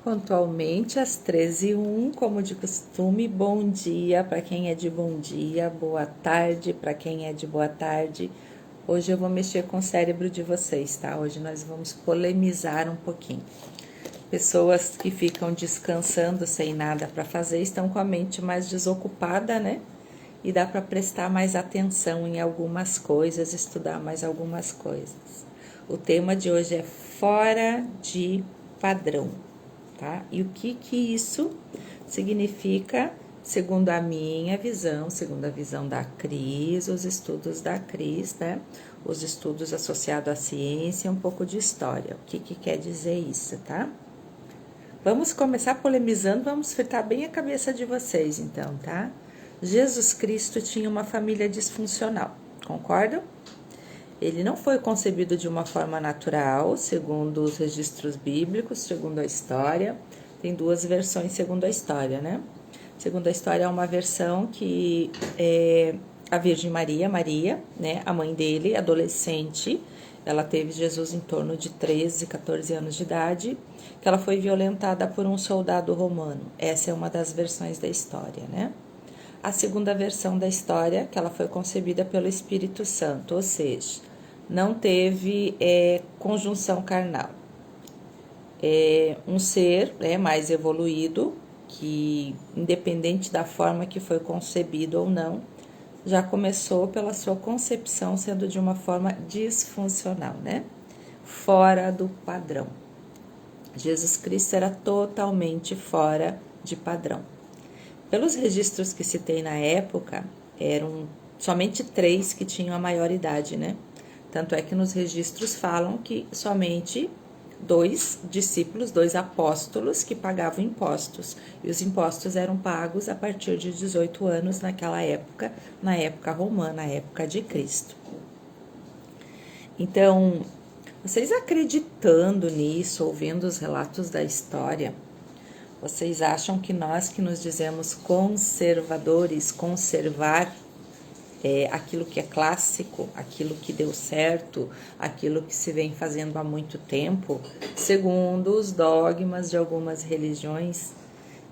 Pontualmente às 13h01, como de costume, bom dia para quem é de bom dia, boa tarde para quem é de boa tarde. Hoje eu vou mexer com o cérebro de vocês, tá? Hoje nós vamos polemizar um pouquinho. Pessoas que ficam descansando sem nada para fazer estão com a mente mais desocupada, né? E dá para prestar mais atenção em algumas coisas, estudar mais algumas coisas. O tema de hoje é fora de padrão. Tá? E o que isso significa, segundo a minha visão, segundo a visão da Cris, os estudos da Cris, né? Os estudos associados à ciência e um pouco de história. O que quer dizer isso, tá? Vamos começar polemizando, vamos fritar bem a cabeça de vocês, então, tá? Jesus Cristo tinha uma família disfuncional, concordam? Ele não foi concebido de uma forma natural, segundo os registros bíblicos, segundo a história. Tem duas versões segundo a história, né? Segundo a história, é uma versão que a Virgem Maria, né, a mãe dele, adolescente, ela teve Jesus em torno de 13, 14 anos de idade, que ela foi violentada por um soldado romano. Essa é uma das versões da história, né? A segunda versão da história, que ela foi concebida pelo Espírito Santo, ou seja, não teve conjunção carnal. É um ser mais evoluído, que independente da forma que foi concebido ou não, já começou pela sua concepção sendo de uma forma disfuncional, né? Fora do padrão. Jesus Cristo era totalmente fora de padrão. Pelos registros que se tem na época, eram somente 3 que tinham a maioridade, né? Tanto é que nos registros falam que somente 2 discípulos, 2 apóstolos que pagavam impostos. E os impostos eram pagos a partir de 18 anos naquela época, na época romana, na época de Cristo. Então, vocês acreditando nisso, ouvindo os relatos da história, vocês acham que nós que nos dizemos conservadores, conservar aquilo que é clássico, aquilo que deu certo, aquilo que se vem fazendo há muito tempo, segundo os dogmas de algumas religiões,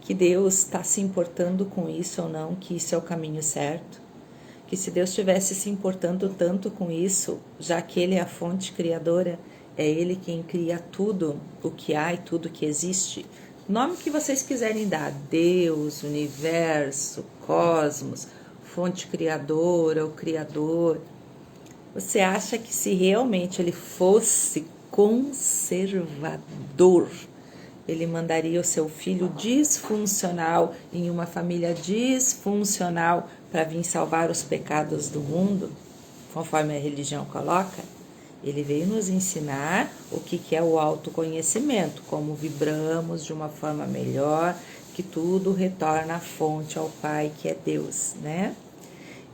que Deus está se importando com isso ou não, que isso é o caminho certo? Que se Deus estivesse se importando tanto com isso, já que Ele é a fonte criadora, é Ele quem cria tudo o que há e tudo que existe, nome que vocês quiserem dar, Deus, universo, cosmos, fonte criadora, o criador, você acha que se realmente ele fosse conservador, ele mandaria o seu filho disfuncional em uma família disfuncional para vir salvar os pecados do mundo, conforme a religião coloca? Ele veio nos ensinar o que é o autoconhecimento, como vibramos de uma forma melhor, que tudo retorna à fonte, ao Pai, que é Deus, né?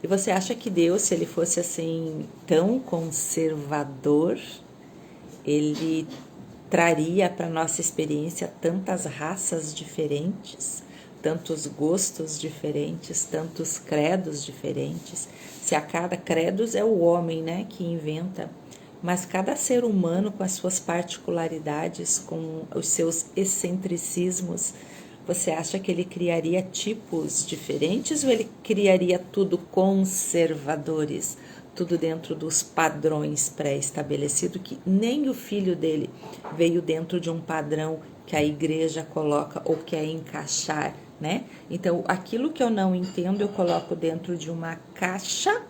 E você acha que Deus, se ele fosse assim tão conservador, ele traria para nossa experiência tantas raças diferentes, tantos gostos diferentes, tantos credos diferentes? Se a cada credos é o homem, né, que inventa, mas cada ser humano com as suas particularidades, com os seus excentricismos, você acha que ele criaria tipos diferentes ou ele criaria tudo conservadores, tudo dentro dos padrões pré-estabelecidos, que nem o filho dele veio dentro de um padrão que a igreja coloca ou quer encaixar, né? Então, aquilo que eu não entendo, eu coloco dentro de uma caixa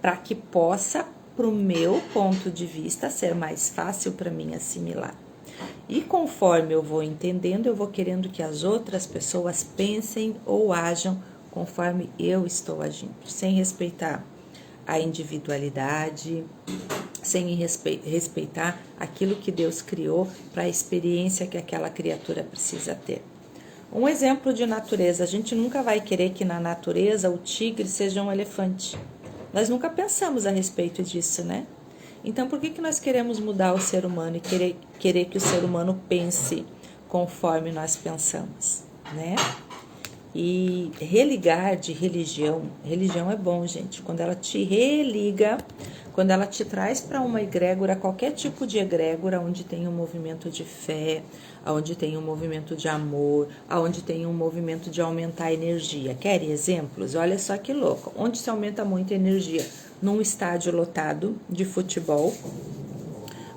para que possa, para o meu ponto de vista, ser mais fácil para mim assimilar. E conforme eu vou entendendo, eu vou querendo que as outras pessoas pensem ou ajam conforme eu estou agindo, sem respeitar a individualidade, sem respeitar aquilo que Deus criou para a experiência que aquela criatura precisa ter. Um exemplo de natureza, a gente nunca vai querer que na natureza o tigre seja um elefante. Nós nunca pensamos a respeito disso, né? Então, por que nós queremos mudar o ser humano e querer que o ser humano pense conforme nós pensamos, né? E religar de religião é bom, gente, quando ela te religa Quando ela te traz para uma egrégora, qualquer tipo de egrégora, onde tem um movimento de fé, onde tem um movimento de amor, onde tem um movimento de aumentar a energia. Querem exemplos? Olha só que louco. Onde se aumenta muito a energia? Num estádio lotado de futebol,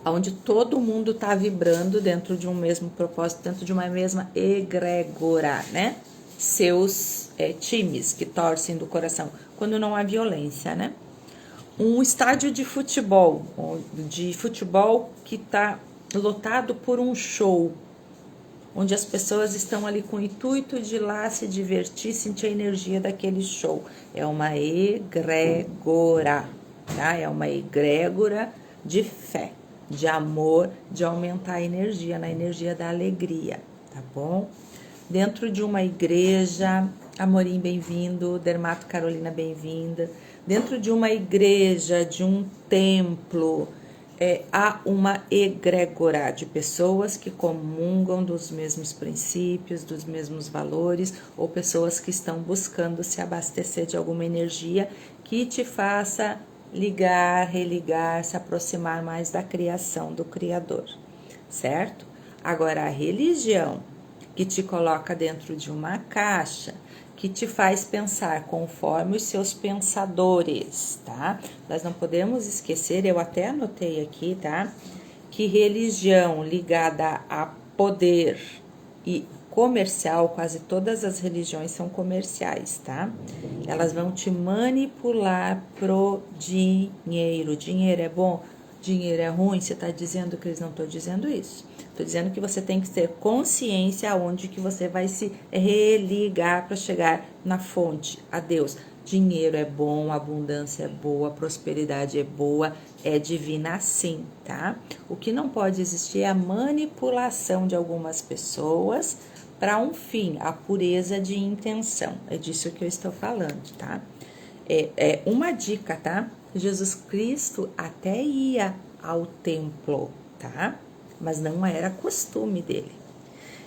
onde todo mundo está vibrando dentro de um mesmo propósito, dentro de uma mesma egrégora, né? Seus times que torcem do coração, quando não há violência, né? Um estádio de futebol que está lotado por um show, onde as pessoas estão ali com o intuito de ir lá se divertir, sentir a energia daquele show. É uma egrégora, tá? É uma egrégora de fé, de amor, de aumentar a energia, na energia da alegria, tá bom? Dentro de uma igreja, Amorim, bem-vindo, Dermato Carolina, bem-vinda. Dentro de uma igreja, de um templo, há uma egrégora de pessoas que comungam dos mesmos princípios, dos mesmos valores, ou pessoas que estão buscando se abastecer de alguma energia que te faça ligar, religar, se aproximar mais da criação do Criador, certo? Agora, a religião que te coloca dentro de uma caixa, que te faz pensar conforme os seus pensadores, tá? Nós não podemos esquecer, eu até anotei aqui, tá? Que religião ligada a poder e comercial, quase todas as religiões são comerciais, tá? Elas vão te manipular pro dinheiro. Dinheiro é bom? Dinheiro é ruim? Você está dizendo que eles não estão dizendo isso. Estou dizendo que você tem que ter consciência aonde que você vai se religar para chegar na fonte, a Deus. Dinheiro é bom, abundância é boa, prosperidade é boa, é divina sim, tá? O que não pode existir é a manipulação de algumas pessoas para um fim, a pureza de intenção. É disso que eu estou falando, tá? É uma dica, tá? Jesus Cristo até ia ao templo, tá? Mas não era costume dele.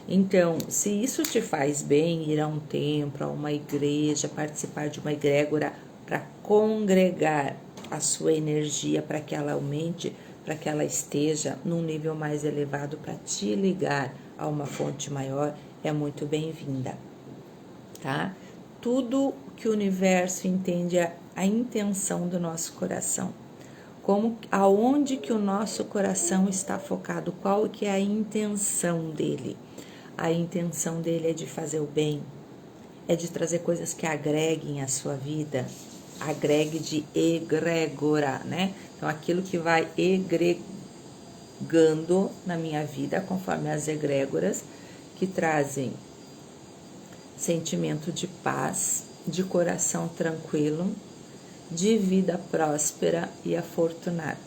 Então, se isso te faz bem, ir a um templo, a uma igreja, participar de uma egrégora para congregar a sua energia, para que ela aumente, para que ela esteja num nível mais elevado, para te ligar a uma fonte maior, é muito bem-vinda, tá? Tudo que o universo entende é a intenção do nosso coração. Aonde que o nosso coração está focado, qual que é a intenção dele. A intenção dele é de fazer o bem, é de trazer coisas que agreguem a sua vida, agregue de egrégora, né? Então, aquilo que vai egregando na minha vida, conforme as egrégoras, que trazem sentimento de paz, de coração tranquilo, de vida próspera e afortunada.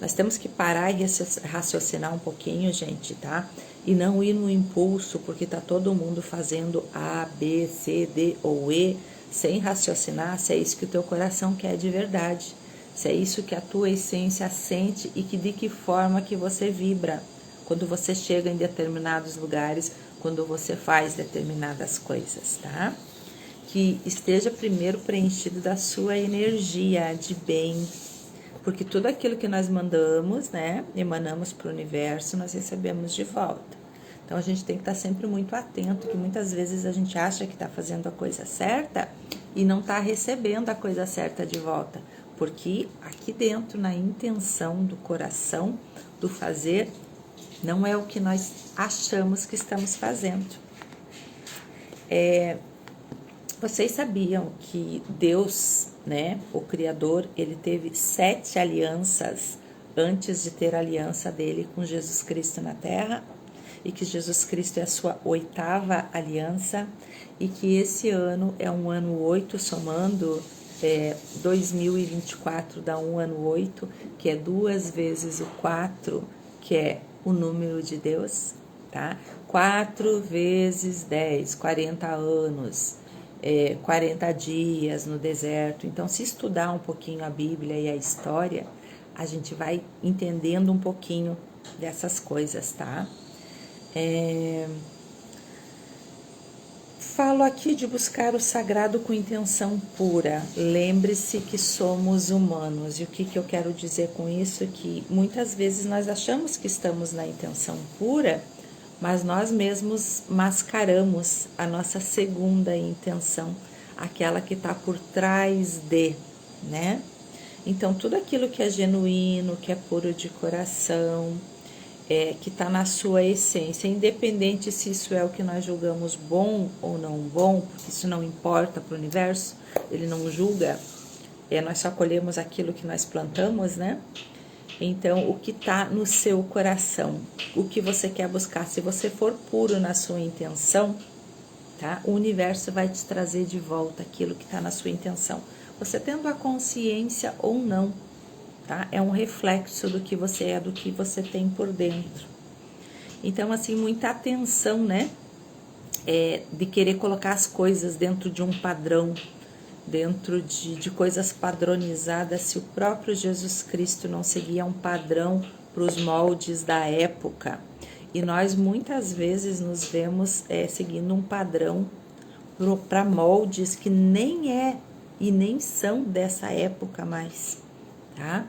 Nós temos que parar e raciocinar um pouquinho, gente, tá? E não ir no impulso, porque tá todo mundo fazendo A, B, C, D ou E, sem raciocinar se é isso que o teu coração quer de verdade, se é isso que a tua essência sente e de que forma que você vibra quando você chega em determinados lugares, quando você faz determinadas coisas, tá? Que esteja primeiro preenchido da sua energia de bem, porque tudo aquilo que nós mandamos, né, emanamos para o universo, nós recebemos de volta. Então, a gente tem que estar sempre muito atento, que muitas vezes a gente acha que está fazendo a coisa certa e não está recebendo a coisa certa de volta, porque aqui dentro, na intenção do coração, do fazer, não é o que nós achamos que estamos fazendo. Vocês sabiam que Deus, né, o Criador, ele teve 7 alianças antes de ter a aliança dele com Jesus Cristo na Terra? E que Jesus Cristo é a sua 8ª aliança? E que esse ano é um ano 8, somando 2024 dá um ano 8, que é 2 vezes o 4, que é o número de Deus, tá? 4 vezes 10, 40 anos. 40 dias no deserto. Então, se estudar um pouquinho a Bíblia e a história, a gente vai entendendo um pouquinho dessas coisas, tá? Falo aqui de buscar o sagrado com intenção pura. Lembre-se que somos humanos. E o que eu quero dizer com isso? Que muitas vezes nós achamos que estamos na intenção pura, mas nós mesmos mascaramos a nossa segunda intenção, aquela que está por trás de, né? Então, tudo aquilo que é genuíno, que é puro de coração, que está na sua essência, independente se isso é o que nós julgamos bom ou não bom, porque isso não importa para o universo, ele não julga, nós só colhemos aquilo que nós plantamos, né? Então, o que está no seu coração, o que você quer buscar, se você for puro na sua intenção, tá? O universo vai te trazer de volta aquilo que está na sua intenção. Você tendo a consciência ou não, tá? É um reflexo do que você é, do que você tem por dentro. Então, assim, muita atenção, né? De querer colocar as coisas dentro de um padrão, dentro de coisas padronizadas, se o próprio Jesus Cristo não seguia um padrão para os moldes da época. E nós muitas vezes nos vemos seguindo um padrão para moldes que nem é e nem são dessa época mais, tá?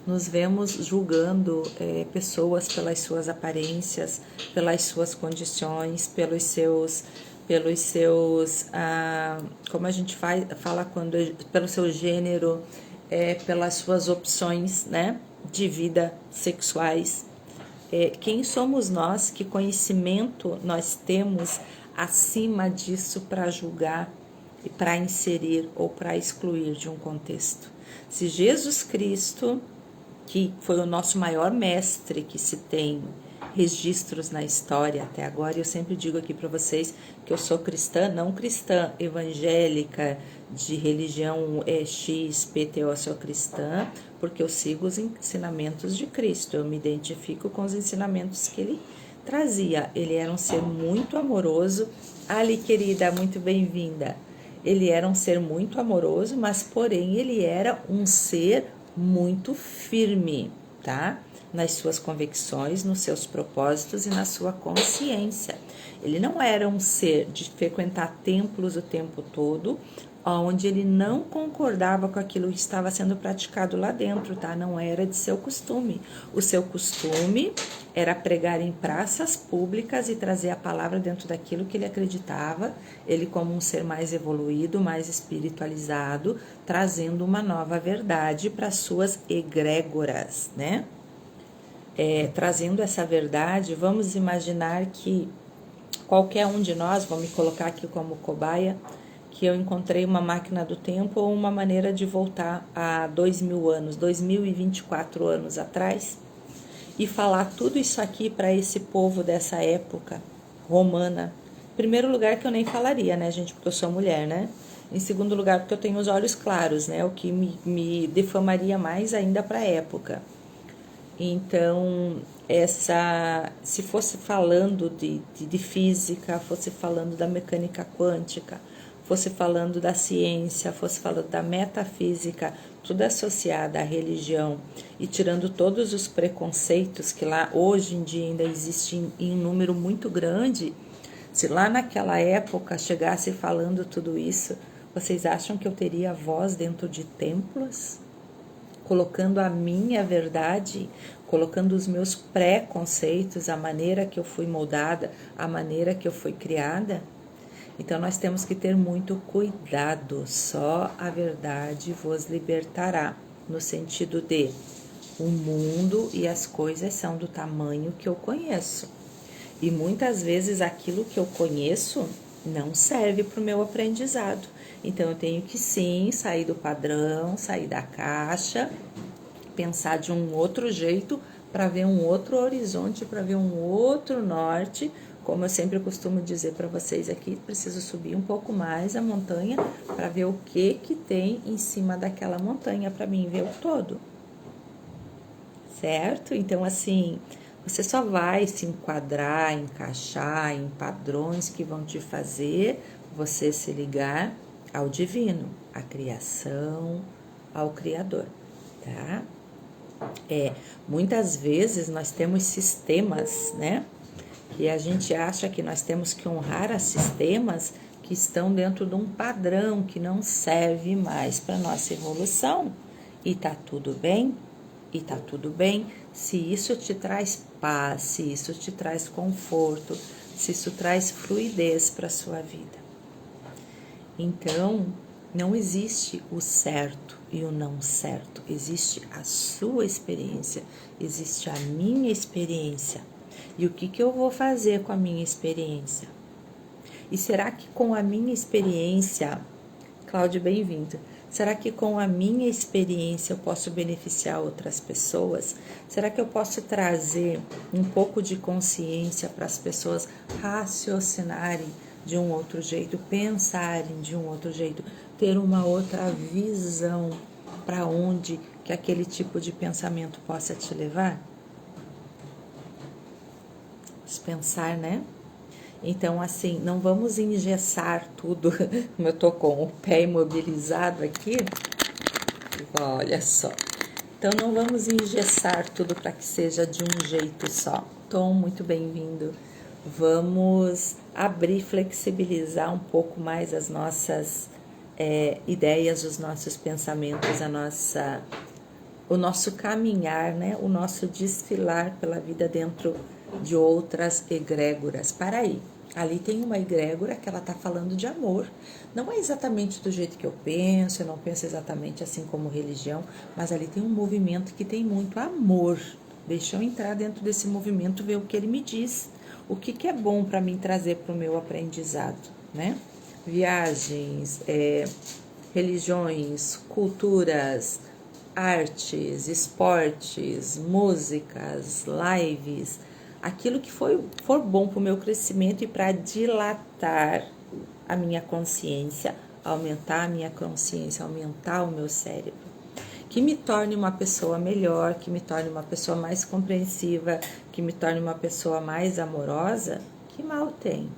Nos vemos julgando pessoas pelas suas aparências, pelas suas condições, pelos seus como a gente fala pelo seu gênero, pelas suas opções, né, de vida sexuais. Quem somos nós? Que conhecimento nós temos acima disso para julgar e para inserir ou para excluir de um contexto? Se Jesus Cristo, que foi o nosso maior mestre que se tem registros na história até agora, eu sempre digo aqui para vocês que eu sou cristã, não cristã evangélica de religião XPTO, eu sou cristã porque eu sigo os ensinamentos de Cristo, eu me identifico com os ensinamentos que ele trazia. Ele era um ser muito amoroso. Ali, querida, muito bem-vinda. Ele era um ser muito amoroso, mas porém ele era um ser muito firme, tá? Nas suas convicções, nos seus propósitos e na sua consciência. Ele não era um ser de frequentar templos o tempo todo, onde ele não concordava com aquilo que estava sendo praticado lá dentro, tá? Não era de seu costume. O seu costume era pregar em praças públicas e trazer a palavra dentro daquilo que ele acreditava, ele como um ser mais evoluído, mais espiritualizado, trazendo uma nova verdade para suas egrégoras, né? Trazendo essa verdade, vamos imaginar que qualquer um de nós, vou me colocar aqui como cobaia, que eu encontrei uma máquina do tempo ou uma maneira de voltar a 2000 anos, 2024 anos atrás, e falar tudo isso aqui para esse povo dessa época romana. Em primeiro lugar, que eu nem falaria, né, gente, porque eu sou mulher, né? Em segundo lugar, porque eu tenho os olhos claros, né, o que me defamaria mais ainda para a época. Então, se fosse falando de física, fosse falando da mecânica quântica, fosse falando da ciência, fosse falando da metafísica, tudo associado à religião e tirando todos os preconceitos que lá hoje em dia ainda existem em um número muito grande, se lá naquela época chegasse falando tudo isso, vocês acham que eu teria voz dentro de templos? Colocando a minha verdade, colocando os meus preconceitos, a maneira que eu fui moldada, a maneira que eu fui criada? Então, nós temos que ter muito cuidado, só a verdade vos libertará, no sentido de o mundo e as coisas são do tamanho que eu conheço. E muitas vezes aquilo que eu conheço não serve para o meu aprendizado. Então, eu tenho que sim sair do padrão, sair da caixa, pensar de um outro jeito para ver um outro horizonte, para ver um outro norte. Como eu sempre costumo dizer para vocês aqui, preciso subir um pouco mais a montanha para ver o que tem em cima daquela montanha, para mim ver o todo. Certo? Então, assim, você só vai se enquadrar, encaixar em padrões que vão te fazer você se ligar ao divino, à criação, ao Criador, tá? Muitas vezes nós temos sistemas, né? E a gente acha que nós temos que honrar a sistemas que estão dentro de um padrão que não serve mais para nossa evolução. E tá tudo bem? E tá tudo bem se isso te traz paz, se isso te traz conforto, se isso traz fluidez para sua vida. Então, não existe o certo e o não certo. Existe a sua experiência, existe a minha experiência. E o que eu vou fazer com a minha experiência? E será que com a minha experiência, Cláudio, bem-vindo, será que com a minha experiência eu posso beneficiar outras pessoas? Será que eu posso trazer um pouco de consciência para as pessoas raciocinarem de um outro jeito, pensarem de um outro jeito, ter uma outra visão para onde que aquele tipo de pensamento possa te levar? Vamos pensar, né? Então, assim, não vamos engessar tudo. Eu tô com o pé imobilizado aqui. Olha só. Então, não vamos engessar tudo para que seja de um jeito só. Tom, muito bem-vindo. Vamos abrir, flexibilizar um pouco mais as nossas ideias, os nossos pensamentos, o nosso caminhar, né? O nosso desfilar pela vida dentro de outras egrégoras. Para aí, ali tem uma egrégora que ela está falando de amor. Não é exatamente do jeito que eu não penso exatamente assim como religião, mas ali tem um movimento que tem muito amor. Deixa eu entrar dentro desse movimento, ver o que ele me diz, o que é bom para mim trazer para o meu aprendizado, né? Viagens, religiões, culturas, artes, esportes, músicas, lives, aquilo que for bom para o meu crescimento e para dilatar a minha consciência, aumentar a minha consciência, aumentar o meu cérebro, que me torne uma pessoa melhor, que me torne uma pessoa mais compreensiva, que me torne uma pessoa mais amorosa, que mal tem?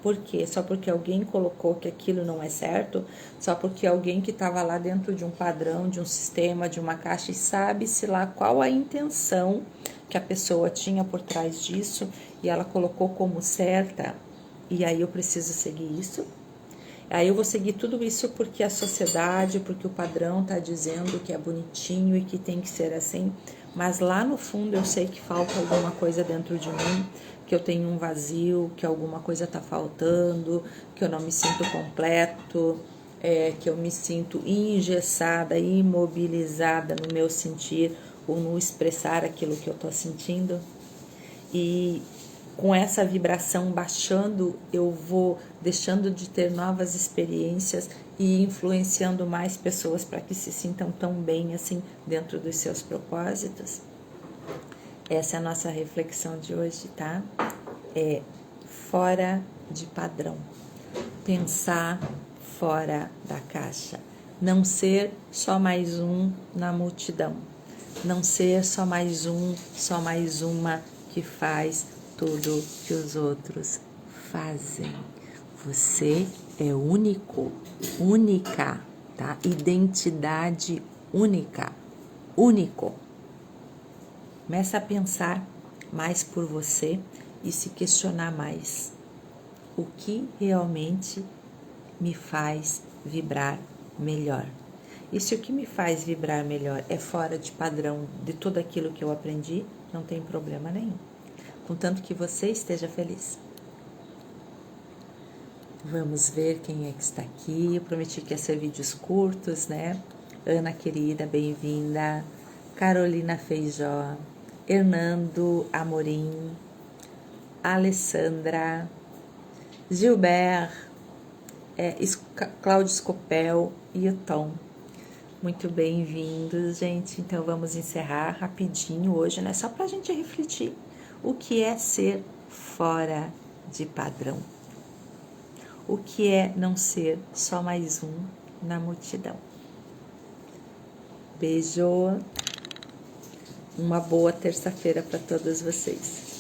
Por quê? Só porque alguém colocou que aquilo não é certo? Só porque alguém que estava lá dentro de um padrão, de um sistema, de uma caixa, e sabe-se lá qual a intenção que a pessoa tinha por trás disso, e ela colocou como certa, e aí eu preciso seguir isso? Aí eu vou seguir tudo isso porque a sociedade, porque o padrão está dizendo que é bonitinho e que tem que ser assim, mas lá no fundo eu sei que falta alguma coisa dentro de mim, que eu tenho um vazio, que alguma coisa está faltando, que eu não me sinto completo, que eu me sinto engessada, imobilizada no meu sentir ou no expressar aquilo que eu estou sentindo. E com essa vibração baixando, eu vou deixando de ter novas experiências e influenciando mais pessoas para que se sintam tão bem assim dentro dos seus propósitos. Essa é a nossa reflexão de hoje, tá? É fora de padrão. Pensar fora da caixa. Não ser só mais um na multidão. Não ser só mais um, só mais uma que faz tudo que os outros fazem. Você é único, única, tá? Identidade única, único. Começa a pensar mais por você e se questionar mais. O que realmente me faz vibrar melhor? E se o que me faz vibrar melhor é fora de padrão de tudo aquilo que eu aprendi, não tem problema nenhum. Contanto que você esteja feliz. Vamos ver quem é que está aqui. Eu prometi que ia ser vídeos curtos, né? Ana querida, bem-vinda. Carolina Feijó. Hernando Amorim. Alessandra. Gilbert. Cláudio Scopel e o Tom. Muito bem-vindos, gente. Então vamos encerrar rapidinho hoje, né? Só pra gente refletir. O que é ser fora de padrão? O que é não ser só mais um na multidão? Beijo. Uma boa terça-feira para todos vocês.